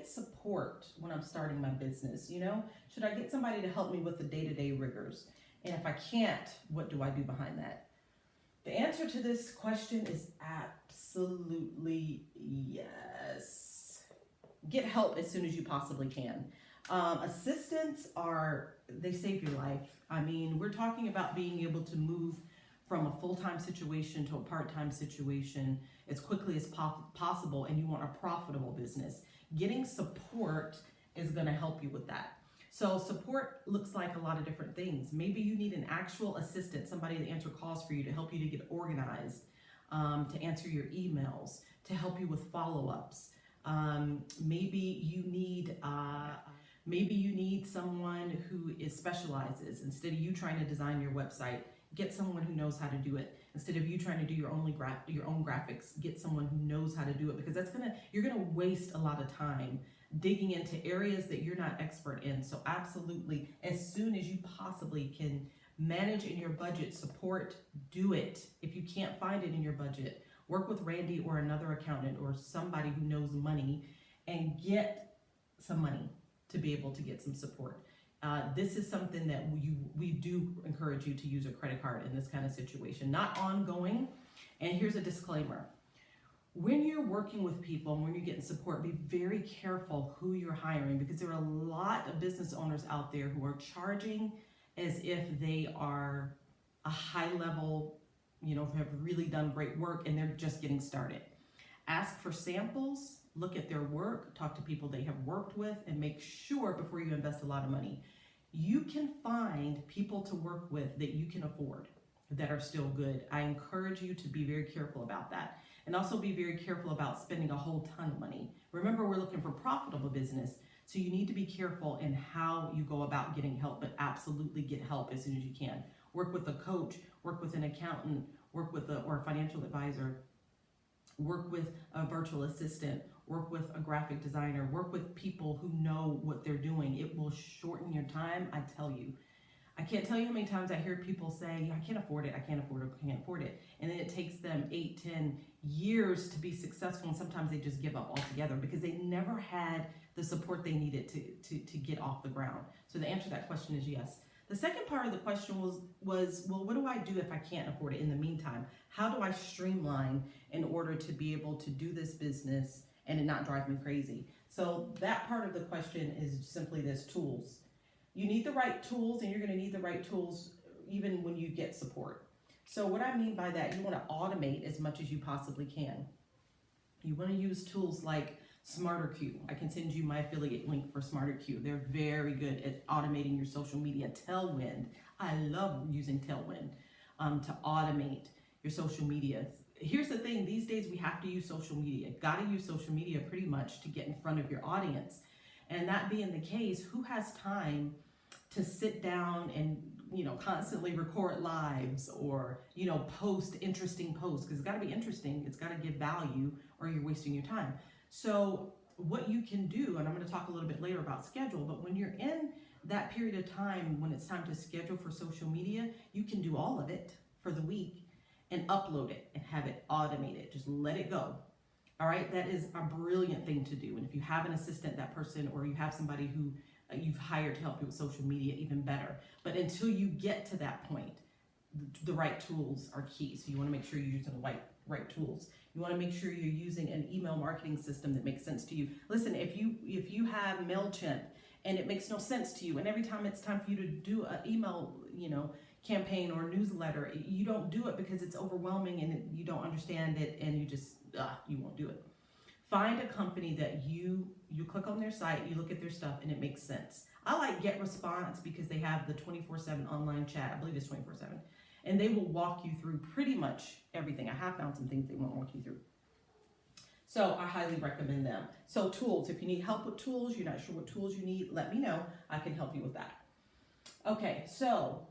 get support when I'm starting my business? You know, should I get somebody to help me with the day-to-day rigors? And if I can't, what do I do behind that? The answer to this question is absolutely yes. Get help as soon as you possibly can. Assistants they save your life. I mean, we're talking about being able to move from a full-time situation to a part-time situation as quickly as possible, and you want a profitable business. Getting support is going to help you with that. So support looks like a lot of different things. Maybe you need an actual assistant, somebody to answer calls for you, to help you to get organized, to answer your emails, to help you with follow-ups. Maybe you need someone who specializes. Instead of you trying to design your website, get someone who knows how to do it. Instead of you trying to do your own graphics, get someone who knows how to do it, because you're gonna waste a lot of time digging into areas that you're not expert in. So absolutely, as soon as you possibly can manage in your budget support, do it. If you can't find it in your budget, work with Randy or another accountant or somebody who knows money and get some money to be able to get some support. This is something that we do encourage you to use a credit card in this kind of situation, not ongoing. And here's a disclaimer. When you're working with people and when you're getting support, be very careful who you're hiring, because there are a lot of business owners out there who are charging as if they are a high level, have really done great work and they're just getting started. Ask for samples, look at their work, talk to people they have worked with, and make sure before you invest a lot of money, you can find people to work with that you can afford, that are still good. I encourage you to be very careful about that. And also be very careful about spending a whole ton of money. Remember, we're looking for profitable business, so you need to be careful in how you go about getting help, but absolutely get help as soon as you can. Work with a coach, work with an accountant, work with or a financial advisor, work with a virtual assistant, work with a graphic designer, work with people who know what they're doing. It will shorten your time, I tell you. I can't tell you how many times I hear people say, I can't afford it, I can't afford it, I can't afford it. And then it takes them 8, 10 years to be successful, and sometimes they just give up altogether because they never had the support they needed to get off the ground. So the answer to that question is yes. The second part of the question was, well, what do I do if I can't afford it in the meantime? How do I streamline in order to be able to do this business and it not drive me crazy? So that part of the question is simply this: tools. You need the right tools, and you're going to need the right tools even when you get support. So what I mean by that, you want to automate as much as you possibly can. You want to use tools like SmarterQ. I can send you my affiliate link for SmarterQ. They're very good at automating your social media. Tailwind. I love using Tailwind to automate your social media. Here's the thing, these days we have to use social media. Got to use social media pretty much to get in front of your audience. And that being the case, who has time to sit down and constantly record lives or post interesting posts? Because it's got to be interesting, it's got to give value, or you're wasting your time. So what you can do, and I'm going to talk a little bit later about schedule, but when you're in that period of time when it's time to schedule for social media, you can do all of it for the week and upload it and have it automated. Just let it go. All right, that is a brilliant thing to do. And if you have an assistant, that person, or you have somebody who you've hired to help you with social media, even better. But until you get to that point, the right tools are key. So you want to make sure you're using the right tools. You want to make sure you're using an email marketing system that makes sense to you. Listen, if you have MailChimp and it makes no sense to you, and every time it's time for you to do an email, campaign or newsletter, you don't do it because it's overwhelming and you don't understand it, and you won't do it. Find a company that you click on their site, you look at their stuff, and it makes sense. I like GetResponse because they have the 24/7 online chat. I believe it's 24/7. And they will walk you through pretty much everything. I have found some things they won't walk you through. So I highly recommend them. So tools, if you need help with tools, you're not sure what tools you need, let me know. I can help you with that. Okay, so